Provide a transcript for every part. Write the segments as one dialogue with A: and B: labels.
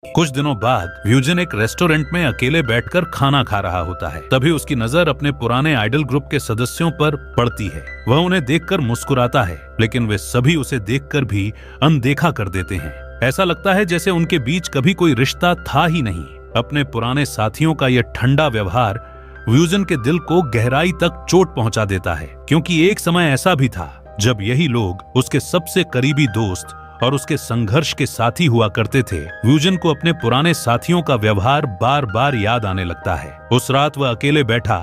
A: कुछ दिनों बाद व्यूजन एक रेस्टोरेंट में अकेले बैठकर खाना खा रहा होता है। तभी उसकी नजर अपने पुराने आइडल ग्रुप के सदस्यों पर पड़ती है। वह उन्हें देखकर मुस्कुराता है, लेकिन वे सभी उसे देखकर भी अनदेखा कर देते हैं। ऐसा लगता है जैसे उनके बीच कभी कोई रिश्ता था ही नहीं। अपने पुराने साथियों का यह ठंडा व्यवहार व्यूजन के दिल को गहराई तक चोट पहुंचा देता है, क्योंकि एक समय ऐसा भी था जब यही लोग उसके सबसे करीबी दोस्त और उसके संघर्ष के साथी हुआ करते थे। व्यूजन को अपने पुराने साथियों का व्यवहार बार बार याद आने लगता है। उस रात वह अकेले बैठा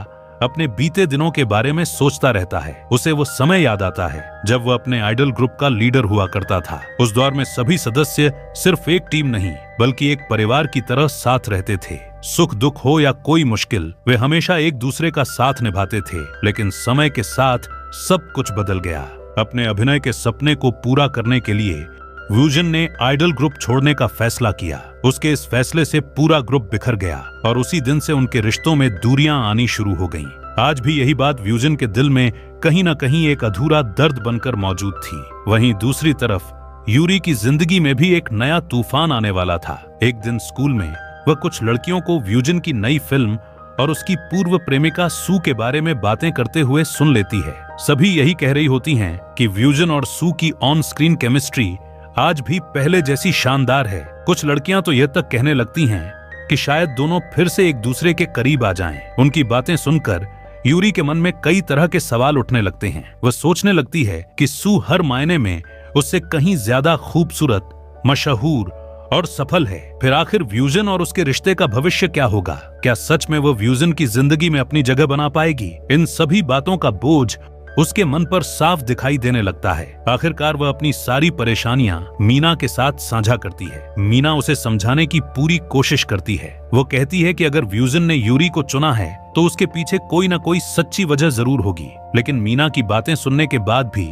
A: अपने बीते दिनों के बारे में सोचता रहता है। उसे वो समय याद आता है जब वह अपने आइडल ग्रुप का लीडर हुआ करता था। उस दौर में सभी सदस्य सिर्फ एक टीम नहीं बल्कि एक परिवार की तरह साथ रहते थे। सुख दुख हो या कोई मुश्किल, वे हमेशा एक दूसरे का साथ निभाते थे। लेकिन समय के साथ सब कुछ बदल गया। अपने अभिनय के सपने को पूरा करने के लिए व्यूजन ने आइडल ग्रुप छोड़ने का फैसला किया। उसके इस फैसले से पूरा ग्रुप बिखर गया और उसी दिन से उनके रिश्तों में दूरियां आनी शुरू हो गईं। आज भी यही बात व्यूजन के दिल में कहीं न कहीं एक अधूरा दर्द बनकर मौजूद थी। वहीं दूसरी तरफ यूरी की जिंदगी में भी एक नया तूफान आने वाला था। एक दिन स्कूल में वह कुछ लड़कियों को व्यूजन की नई फिल्म और उसकी पूर्व प्रेमिका सू के बारे में बातें करते हुए सुन लेती है। सभी यही कह रही होती हैं कि व्यूजन और सू की ऑन स्क्रीन केमिस्ट्री आज भी पहले जैसी शानदार है। कुछ लड़कियां तो यह तक कहने लगती हैं कि शायद दोनों फिर से एक दूसरे के करीब आ जाएं। उनकी बातें सुनकर यूरी के मन में कई तरह के सवाल उठने लगते हैं। वह सोचने लगती है कि सू हर मायने में उससे कहीं ज्यादा खूबसूरत, मशहूर और सफल है। फिर आखिर व्यूजन और उसके रिश्ते का भविष्य क्या होगा? क्या सच में वो व्यूजन की जिंदगी में अपनी जगह बना पाएगी? इन सभी बातों का बोझ उसके मन पर साफ दिखाई देने लगता है। आखिरकार वह अपनी सारी परेशानियां मीना के साथ साझा करती है। मीना उसे समझाने की पूरी कोशिश करती है। वो कहती है कि अगर व्यूजन ने यूरी को चुना है तो उसके पीछे कोई न कोई सच्ची वजह जरूर होगी। लेकिन मीना की बातें सुनने के बाद भी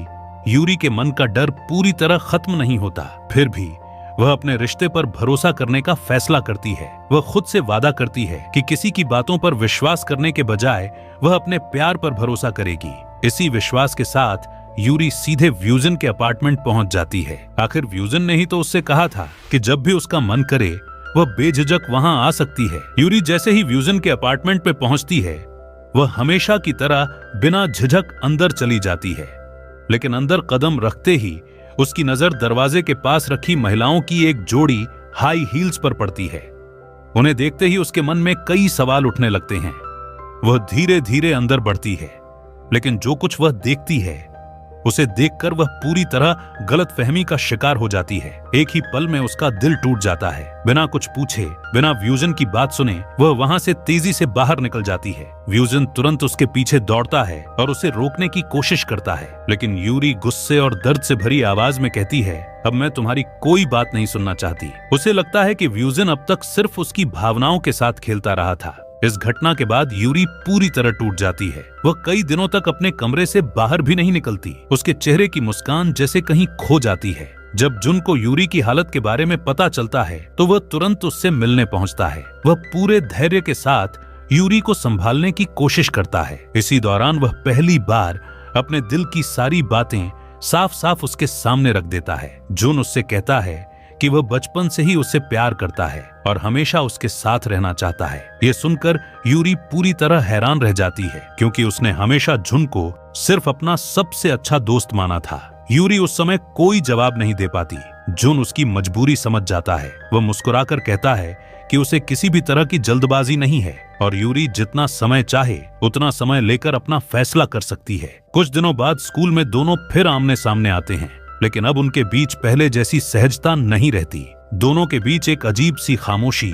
A: यूरी के मन का डर पूरी तरह खत्म नहीं होता। फिर भी वह अपने रिश्ते पर भरोसा करने का फैसला करती है। वह खुद से वादा करती है कि किसी की बातों पर विश्वास करने के बजाय वह अपने प्यार पर भरोसा करेगी। इसी विश्वास के साथ यूरी सीधे व्यूजन के अपार्टमेंट पहुंच जाती है। आखिर व्यूजन ने ही तो उससे कहा था कि जब भी उसका मन करे वह बेझिझक वहां आ सकती है। यूरी जैसे ही व्यूजन के अपार्टमेंट पे पहुंचती है, वह हमेशा की तरह बिना झिझक अंदर चली जाती है। लेकिन अंदर कदम रखते ही उसकी नजर दरवाजे के पास रखी महिलाओं की एक जोड़ी हाई हील्स पर पड़ती है। उन्हें देखते ही उसके मन में कई सवाल उठने लगते हैं। वह धीरे धीरे अंदर बढ़ती है, लेकिन जो कुछ वह देखती है उसे देखकर वह पूरी तरह गलतफहमी का शिकार हो जाती है। एक ही पल में उसका दिल टूट जाता है। बिना कुछ पूछे, बिना व्यूजन की बात सुने वह वहां से तेजी से बाहर निकल जाती है। व्यूजन तुरंत उसके पीछे दौड़ता है और उसे रोकने की कोशिश करता है, लेकिन यूरी गुस्से और दर्द से भरी आवाज में कहती है, अब मैं तुम्हारी कोई बात नहीं सुनना चाहती। उसे लगता है कि व्यूजन अब तक सिर्फ उसकी भावनाओं के साथ खेलता रहा था। इस घटना के बाद यूरी पूरी तरह टूट जाती है। वह कई दिनों तक अपने कमरे से बाहर भी नहीं निकलती। उसके चेहरे की मुस्कान जैसे कहीं खो जाती है। जब जुन को यूरी की हालत के बारे में पता चलता है तो वह तुरंत उससे मिलने पहुंचता है। वह पूरे धैर्य के साथ यूरी को संभालने की कोशिश करता है। इसी दौरान वह पहली बार अपने दिल की सारी बातें साफ साफ उसके सामने रख देता है। जुन उससे कहता है कि वह बचपन से ही उससे प्यार करता है और हमेशा उसके साथ रहना चाहता है। ये सुनकर यूरी पूरी तरह हैरान रह जाती है, क्योंकि उसने हमेशा जुन को सिर्फ अपना सबसे अच्छा दोस्त माना था। यूरी उस समय कोई जवाब नहीं दे पाती। जुन उसकी मजबूरी समझ जाता है। वह मुस्कुराकर कहता है कि उसे किसी भी तरह की जल्दबाजी नहीं है और यूरी जितना समय चाहे उतना समय लेकर अपना फैसला कर सकती है। कुछ दिनों बाद स्कूल में दोनों फिर आमने सामने आते हैं, लेकिन अब उनके बीच पहले जैसी सहजता नहीं रहती। दोनों के बीच एक अजीब सी खामोशी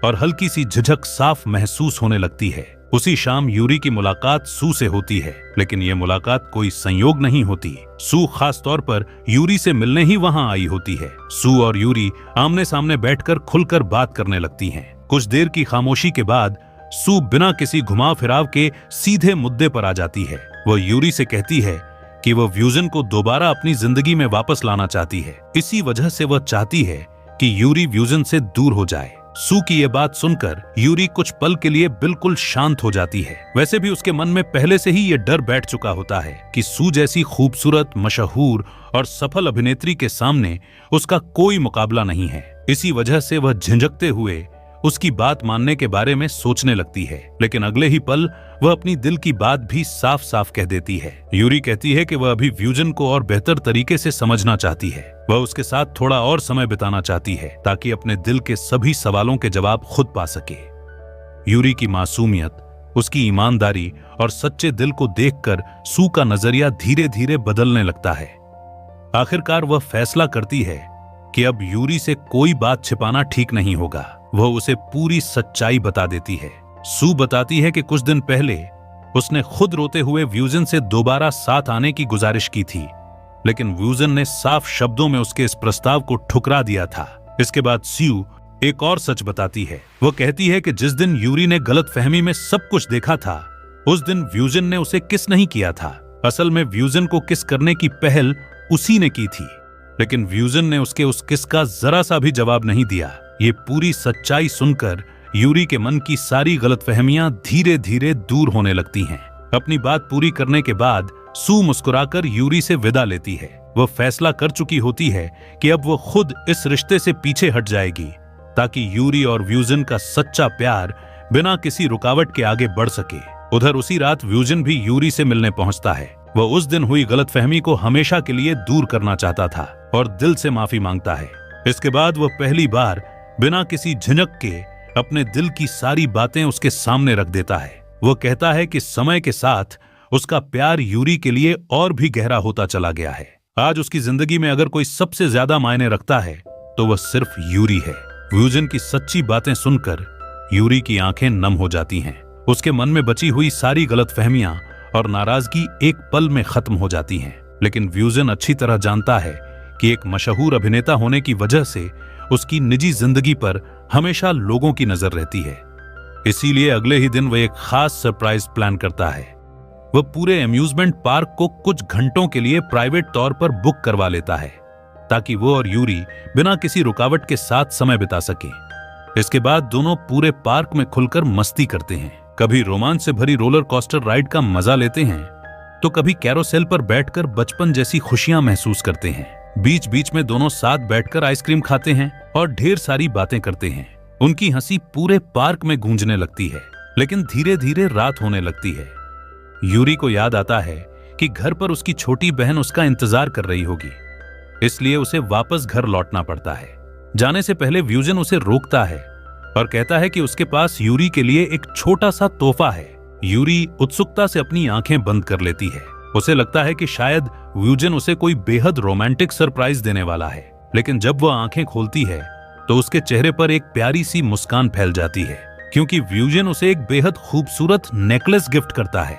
A: और हल्की सी झिझक साफ महसूस होने लगती है। उसी शाम यूरी की मुलाकात सू से होती है, लेकिन यह मुलाकात कोई संयोग नहीं होती। सू खास तौर पर यूरी से मिलने ही वहां आई होती है। सू और यूरी आमने सामने बैठकर खुलकर बात करने लगती हैं। कुछ देर की खामोशी के बाद सू बिना किसी घुमाव फिराव के सीधे मुद्दे पर आ जाती है। वह यूरी से कहती है कि वह व्यूजन को दोबारा अपनी जिंदगी में वापस लाना चाहती है। इसी वजह से वह चाहती है कि यूरी व्यूजन से दूर हो जाए। सू की ये बात सुनकर यूरी कुछ पल के लिए बिल्कुल शांत हो जाती है। वैसे भी उसके मन में पहले से ही ये डर बैठ चुका होता है कि सू जैसी खूबसूरत, मशहूर और सफल अभिनेत्री के सामने उसका कोई मुकाबला नहीं है। इसी वजह से वह झिझकते हुए उसकी बात मानने के बारे में सोचने लगती है, लेकिन अगले ही पल वह अपनी दिल की बात भी साफ साफ कह देती है। यूरी कहती है कि वह अभी व्यूजन को और बेहतर तरीके से समझना चाहती है। वह उसके साथ थोड़ा और समय बिताना चाहती है ताकि अपने दिल के सभी सवालों के जवाब खुद पा सके। यूरी की मासूमियत, उसकी ईमानदारी और सच्चे दिल को देखकर सू का नजरिया धीरे धीरे बदलने लगता है। आखिरकार वह फैसला करती है कि अब यूरी से कोई बात छिपाना ठीक नहीं होगा। वह उसे पूरी सच्चाई बता देती है। सू बताती है कि कुछ दिन पहले उसने खुद रोते हुए व्यूजन से दोबारा साथ आने की गुजारिश की थी, लेकिन व्यूजन ने साफ शब्दों में उसके इस प्रस्ताव को ठुकरा दिया था। इसके बाद सू एक और सच बताती है। वह कहती है कि जिस दिन यूरी ने गलतफहमी में सब कुछ देखा था, उस दिन व्यूजन ने उसे किस नहीं किया था। असल में व्यूजन को किस करने की पहल उसी ने की थी, लेकिन व्यूजन ने उसके उस किस का जरा सा भी जवाब नहीं दिया। ये पूरी सच्चाई सुनकर यूरी के मन की सारी गलतफहमियां धीरे धीरे दूर होने लगती हैं। अपनी बात पूरी करने के बाद सू मुस्कुराकर यूरी से विदा लेती है। वह फैसला कर चुकी होती है कि अब वो खुद इस रिश्ते से पीछे हट जाएगी ताकि यूरी और व्यूजन का सच्चा प्यार बिना किसी रुकावट के आगे बढ़ सके। उधर उसी रात व्यूजन भी यूरी से मिलने पहुंचता है। वह उस दिन हुई गलतफहमी को हमेशा के लिए दूर करना चाहता था और दिल से माफी मांगता है। इसके बाद वह पहली बार बिना किसी झिझक के अपने दिल की सारी बातें उसके सामने रख देता है। वह कहता है कि समय के साथ उसका प्यार यूरी के लिए और भी गहरा होता चला गया है। आज उसकी जिंदगी में अगर कोई सबसे ज्यादा मायने रखता है तो वह सिर्फ यूरी है। व्यूजन की सच्ची बातें सुनकर यूरी की आंखें नम हो जाती हैं। उसके मन में बची हुई सारी गलतफहमियां और नाराजगी एक पल में खत्म हो जाती हैं। लेकिन व्यूजन अच्छी तरह जानता है कि एक मशहूर अभिनेता होने की वजह से उसकी निजी जिंदगी पर हमेशा लोगों की नजर रहती है। इसीलिए अगले ही दिन वह एक खास सरप्राइज प्लान करता है। वह पूरे अम्यूजमेंट पार्क को कुछ घंटों के लिए प्राइवेट तौर पर बुक करवा लेता है ताकि वो और यूरी बिना किसी रुकावट के साथ समय बिता सके। इसके बाद दोनों पूरे पार्क में खुलकर मस्ती करते हैं। कभी रोमांच से भरी रोलर कोस्टर राइड का मजा लेते हैं तो कभी कैरोसेल पर बैठकर बचपन जैसी खुशियां महसूस करते हैं। बीच बीच में दोनों साथ बैठकर आइसक्रीम खाते हैं और ढेर सारी बातें करते हैं। उनकी हंसी पूरे पार्क में गूंजने लगती है। लेकिन धीरे धीरे रात होने लगती है। यूरी को याद आता है कि घर पर उसकी छोटी बहन उसका इंतजार कर रही होगी, इसलिए उसे वापस घर लौटना पड़ता है। जाने से पहले व्यूजन उसे रोकता है और कहता है कि उसके पास यूरी के लिए एक छोटा सा तोहफा है। यूरी उत्सुकता से अपनी आंखें बंद कर लेती है। उसे लगता है कि शायद व्यूजन उसे कोई बेहद रोमांटिक सरप्राइज देने वाला है, लेकिन जब वह आंखें खोलती है तो उसके चेहरे पर एक प्यारी सी मुस्कान फैल जाती है, क्योंकि व्यूजन उसे एक बेहद खूबसूरत नेकलेस गिफ्ट करता है।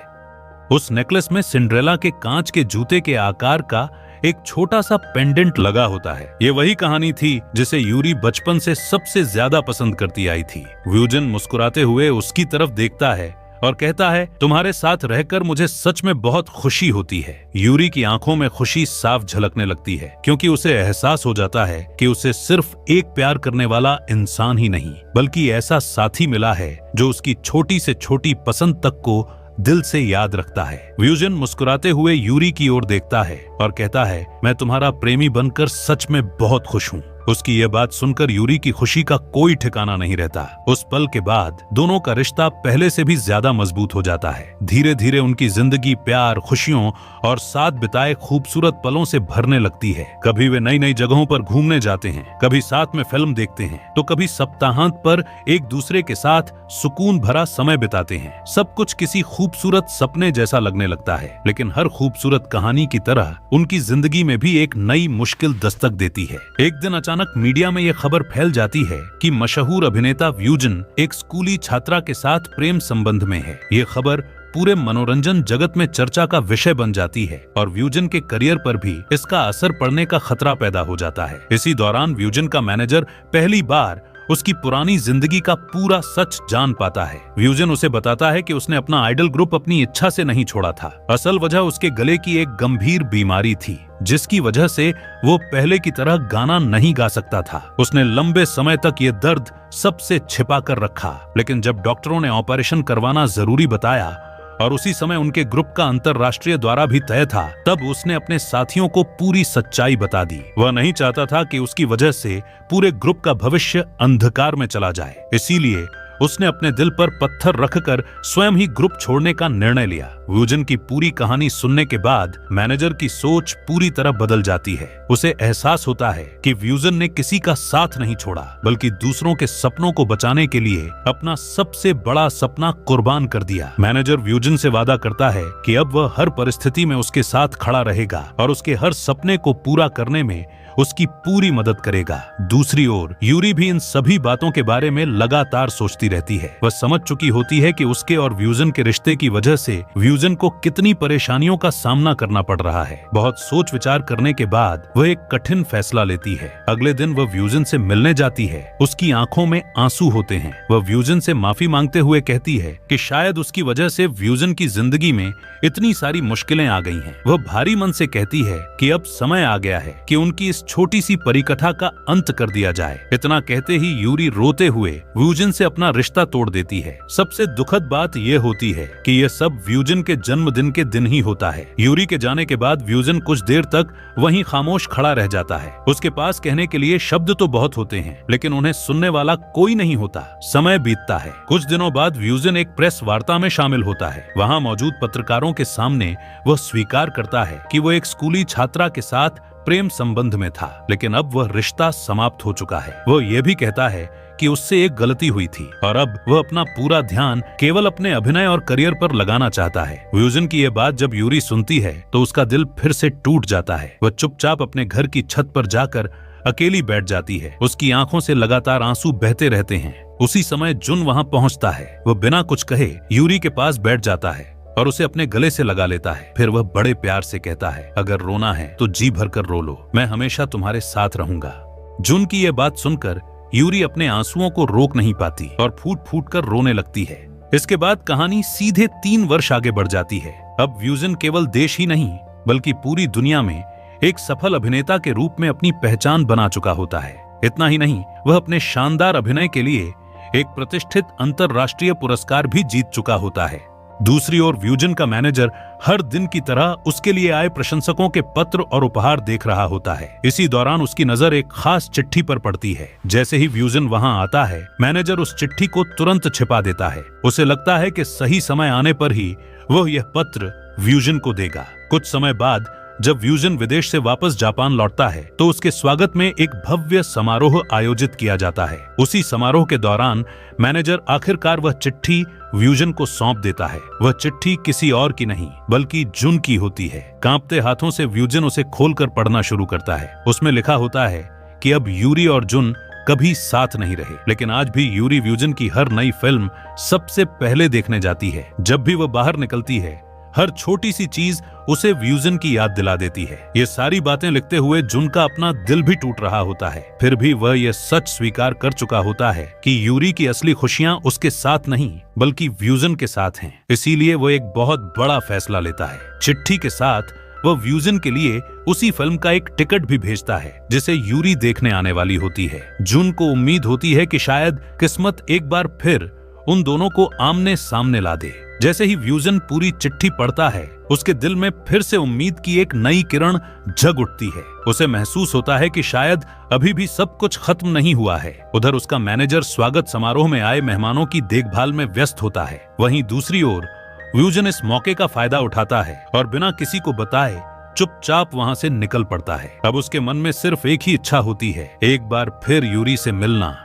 A: उस नेकलेस में सिंड्रेला के कांच के जूते के आकार का एक छोटा सा पेंडेंट लगा होता है। ये वही कहानी थी जिसे यूरी बचपन से सबसे ज्यादा पसंद करती आई थी। व्यूजन मुस्कुराते हुए उसकी तरफ देखता है और कहता है, तुम्हारे साथ रहकर मुझे सच में बहुत खुशी होती है। यूरी की आंखों में खुशी साफ झलकने लगती है, क्योंकि उसे एहसास हो जाता है कि उसे सिर्फ एक प्यार करने वाला इंसान ही नहीं, बल्कि ऐसा साथी मिला है जो उसकी छोटी से छोटी पसंद तक को दिल से याद रखता है। व्यूजन मुस्कुराते हुए यूरी की ओर देखता है और कहता है, मैं तुम्हारा प्रेमी बनकर सच में बहुत खुश हूँ। उसकी यह बात सुनकर यूरी की खुशी का कोई ठिकाना नहीं रहता। उस पल के बाद दोनों का रिश्ता पहले से भी ज्यादा मजबूत हो जाता है। धीरे धीरे उनकी जिंदगी प्यार, खुशियों और साथ बिताए खूबसूरत पलों से भरने लगती है। कभी वे नई नई जगहों पर घूमने जाते हैं, कभी साथ में फिल्म देखते हैं, तो कभी सप्ताहांत पर एक दूसरे के साथ सुकून भरा समय बिताते हैं। सब कुछ किसी खूबसूरत सपने जैसा लगने लगता है। लेकिन हर खूबसूरत कहानी की तरह उनकी जिंदगी में भी एक नई मुश्किल दस्तक देती है। एक दिन अचानक मीडिया में यह खबर फैल जाती है कि मशहूर अभिनेता व्यूजन एक स्कूली छात्रा के साथ प्रेम संबंध में है। ये खबर पूरे मनोरंजन जगत में चर्चा का विषय बन जाती है और व्यूजन के करियर पर भी इसका असर पड़ने का खतरा पैदा हो जाता है। इसी दौरान व्यूजन का मैनेजर पहली बार उसकी पुरानी जिंदगी का पूरा सच जान पाता है। व्यूजन उसे बताता है कि उसने अपना आइडल ग्रुप अपनी इच्छा से नहीं छोड़ा था। असल वजह उसके गले की एक गंभीर बीमारी थी, जिसकी वजह से वो पहले की तरह गाना नहीं गा सकता था। उसने लंबे समय तक ये दर्द सबसे छिपा कर रखा, लेकिन जब डॉक्टरों ने ऑपरेशन करवाना जरूरी बताया और उसी समय उनके ग्रुप का अंतरराष्ट्रीय दौरा भी तय था, तब उसने अपने साथियों को पूरी सच्चाई बता दी। वह नहीं चाहता था कि उसकी वजह से पूरे ग्रुप का भविष्य अंधकार में चला जाए, इसीलिए उसने अपने दिल पर पत्थर रखकर स्वयं ही ग्रुप छोड़ने का निर्णय लिया। व्यूजन की पूरी कहानी सुनने के बाद मैनेजर की सोच पूरी तरह बदल जाती है। उसे एहसास होता है कि व्यूजन ने किसी का साथ नहीं छोड़ा, बल्कि दूसरों के सपनों को बचाने के लिए अपना सबसे बड़ा सपना कुर्बान कर दिया। मैनेजर व्यूजन से वादा करता है कि अब वह हर परिस्थिति में उसके साथ खड़ा रहेगा और उसके हर सपने को पूरा करने में उसकी पूरी मदद करेगा। दूसरी ओर यूरी भी इन सभी बातों के बारे में लगातार सोचती रहती है। वह समझ चुकी होती है कि उसके और व्यूजन के रिश्ते की वजह से व्यूजन को कितनी परेशानियों का सामना करना पड़ रहा है। बहुत सोच विचार करने के बाद वह एक कठिन फैसला लेती है। अगले दिन वह व्यूजन से मिलने जाती है। उसकी आंखों में आंसू होते हैं। वह व्यूजन से माफी मांगते हुए कहती है कि शायद उसकी वजह से व्यूजन की जिंदगी में इतनी सारी मुश्किलें आ गई हैं। वह भारी मन से कहती है कि अब समय आ गया है कि उनकी इस छोटी सी परिकथा का अंत कर दिया जाए। इतना कहते ही यूरी रोते हुए व्यूजन से अपना रिश्ता तोड़ देती है। सबसे दुखद बात यह होती है कि यह सब व्यूजन के जन्मदिन के दिन ही होता है। यूरी के जाने के बाद व्यूजन कुछ देर तक वहीं खामोश खड़ा रह जाता है। उसके पास कहने के लिए शब्द तो बहुत होते हैं, लेकिन उन्हें सुनने वाला कोई नहीं होता। समय बीतता है। कुछ दिनों बाद व्यूजन एक प्रेस वार्ता में शामिल होता है। वहां मौजूद पत्रकारों के सामने वह स्वीकार करता है कि वो एक स्कूली छात्रा के साथ प्रेम संबंध में था, लेकिन अब वह रिश्ता समाप्त हो चुका है। वो ये भी कहता है कि उससे एक गलती हुई थी और अब वह अपना पूरा ध्यान केवल अपने अभिनय और करियर पर लगाना चाहता है। व्यूजन की यह बात जब यूरी सुनती है तो उसका दिल फिर से टूट जाता है। वह चुपचाप अपने घर की छत पर जाकर अकेली बैठ जाती है। उसकी आंखों से लगातार आंसू बहते रहते हैं। उसी समय जुन वहां पहुंचता है। वह बिना कुछ कहे यूरी के पास बैठ जाता है और उसे अपने गले से लगा लेता है। फिर वह बड़े प्यार से कहता है, अगर रोना है तो जी भरकर रो लो, मैं हमेशा तुम्हारे साथ रहूंगा। जुन की यह बात सुनकर यूरी अपने आंसुओं को रोक नहीं पाती और फूट फूट कर रोने लगती है। इसके बाद कहानी सीधे 3 वर्ष आगे बढ़ जाती है। अब व्यूजन केवल देश ही नहीं बल्कि पूरी दुनिया में एक सफल अभिनेता के रूप में अपनी पहचान बना चुका होता है। इतना ही नहीं, वह अपने शानदार अभिनय के लिए एक प्रतिष्ठित अंतरराष्ट्रीय पुरस्कार भी जीत चुका होता है। दूसरी ओर व्यूजन का मैनेजर हर दिन की तरह उसके लिए आए प्रशंसकों के पत्र और उपहार देख रहा होता है। इसी दौरान उसकी नजर एक खास चिट्ठी पर पड़ती है। जैसे ही व्यूजन वहां आता है, मैनेजर उस चिट्ठी को तुरंत छिपा देता है। उसे लगता है कि सही समय आने पर ही वह यह पत्र व्यूजन को देगा। कुछ समय बाद जब व्यूजन विदेश से वापस जापान लौटता है तो उसके स्वागत में एक भव्य समारोह आयोजित किया जाता है। उसी समारोह के दौरान मैनेजर आखिरकार वह चिट्ठी व्यूजन को सौंप देता है। वह चिट्ठी किसी और की नहीं बल्कि जुन की होती है। कांपते हाथों से व्यूजन उसे खोलकर पढ़ना शुरू करता है। उसमें लिखा होता है कि अब यूरी और जुन कभी साथ नहीं रहे, लेकिन आज भी यूरी व्यूजन की हर नई फिल्म सबसे पहले देखने जाती है। जब भी वह बाहर निकलती है, हर छोटी सी चीज उसे व्यूजन की याद दिला देती है। ये सारी बातें लिखते हुए जुन का अपना दिल भी टूट रहा होता है। फिर भी वह यह सच स्वीकार कर चुका होता है कि यूरी की असली खुशियां उसके साथ नहीं बल्कि व्यूजन के साथ हैं। इसीलिए वो एक बहुत बड़ा फैसला लेता है। चिट्ठी के साथ वह व्यूजन के लिए उसी फिल्म का एक टिकट भी भेजता है जिसे यूरी देखने आने वाली होती है। जुन को उम्मीद होती है कि शायद किस्मत एक बार फिर उन दोनों को आमने सामने ला दे। जैसे ही व्यूजन पूरी चिट्ठी पढ़ता है, उसके दिल में फिर से उम्मीद की एक नई किरण जग उठती है। उसे महसूस होता है कि शायद अभी भी सब कुछ खत्म नहीं हुआ है। उधर उसका मैनेजर स्वागत समारोह में आए मेहमानों की देखभाल में व्यस्त होता है। वहीं दूसरी ओर व्यूजन इस मौके का फायदा उठाता है और बिना किसी को बताए चुपचाप वहां से निकल पड़ता है। अब उसके मन में सिर्फ एक ही इच्छा होती है, एक बार फिर यूरी से मिलना।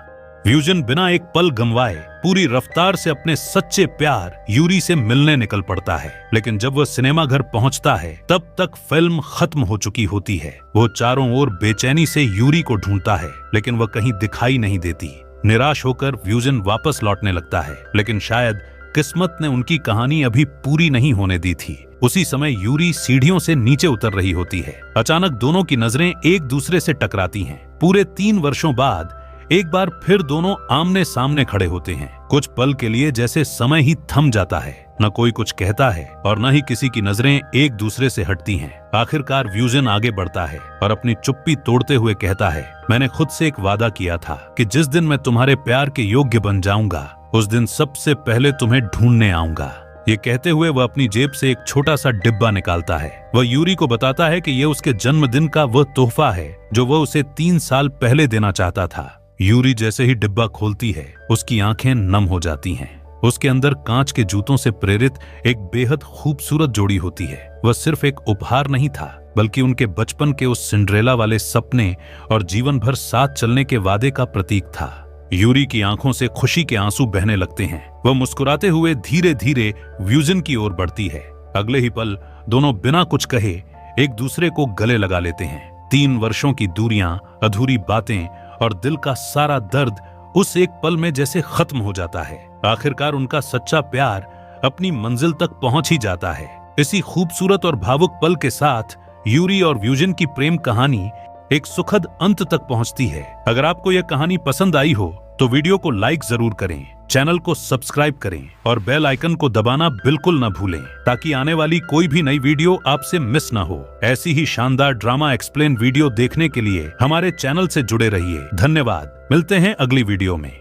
A: व्यूजन बिना एक पल गंवाए पूरी रफ्तार से अपने सच्चे प्यार यूरी से मिलने निकल पड़ता है। लेकिन जब वह सिनेमा घर पहुंचता है तब तक फिल्म खत्म हो चुकी होती है। वो चारों ओर बेचैनी से यूरी को ढूंढता है, लेकिन वह कहीं दिखाई नहीं देती। निराश होकर व्यूजन वापस लौटने लगता है, लेकिन शायद किस्मत ने उनकी कहानी अभी पूरी नहीं होने दी थी। उसी समय यूरी सीढ़ियों से नीचे उतर रही होती है। अचानक दोनों की नजरें एक दूसरे से टकराती हैं। पूरे 3 वर्षों बाद एक बार फिर दोनों आमने सामने खड़े होते हैं। कुछ पल के लिए जैसे समय ही थम जाता है। न कोई कुछ कहता है और न ही किसी की नजरें एक दूसरे से हटती हैं। आखिरकार व्यूजन आगे बढ़ता है और अपनी चुप्पी तोड़ते हुए कहता है, मैंने खुद से एक वादा किया था कि जिस दिन मैं तुम्हारे प्यार के योग्य बन जाऊंगा उस दिन सबसे पहले तुम्हें ढूंढने आऊंगा। ये कहते हुए वह अपनी जेब से एक छोटा सा डिब्बा निकालता है। वह यूरी को बताता है कि यह उसके जन्मदिन का वह तोहफा है जो वह उसे 3 साल पहले देना चाहता था। यूरी जैसे ही डिब्बा खोलती है उसकी आंखें नम हो जाती हैं। उसके अंदर कांच के जूतों से प्रेरित एक बेहद खूबसूरत जोड़ी होती है। वह सिर्फ एक उपहार नहीं था बल्कि उनके बचपन के उस सिंड्रेला वाले सपने और जीवन भर साथ चलने के वादे का प्रतीक था। यूरी की आंखों से खुशी के आंसू बहने लगते हैं। वह मुस्कुराते हुए धीरे धीरे व्यूजन की ओर बढ़ती है। अगले ही पल दोनों बिना कुछ कहे एक दूसरे को गले लगा लेते हैं। 3 वर्षों की दूरियां, अधूरी बातें और दिल का सारा दर्द उस एक पल में जैसे खत्म हो जाता है। आखिरकार उनका सच्चा प्यार अपनी मंजिल तक पहुंच ही जाता है। इसी खूबसूरत और भावुक पल के साथ यूरी और व्यूजन की प्रेम कहानी एक सुखद अंत तक पहुंचती है। अगर आपको यह कहानी पसंद आई हो तो वीडियो को लाइक जरूर करें, चैनल को सब्सक्राइब करें और बेल आइकन को दबाना बिल्कुल न भूलें ताकि आने वाली कोई भी नई वीडियो आपसे मिस न हो। ऐसी ही शानदार ड्रामा एक्सप्लेन वीडियो देखने के लिए हमारे चैनल से जुड़े रहिए। धन्यवाद। मिलते हैं अगली वीडियो में।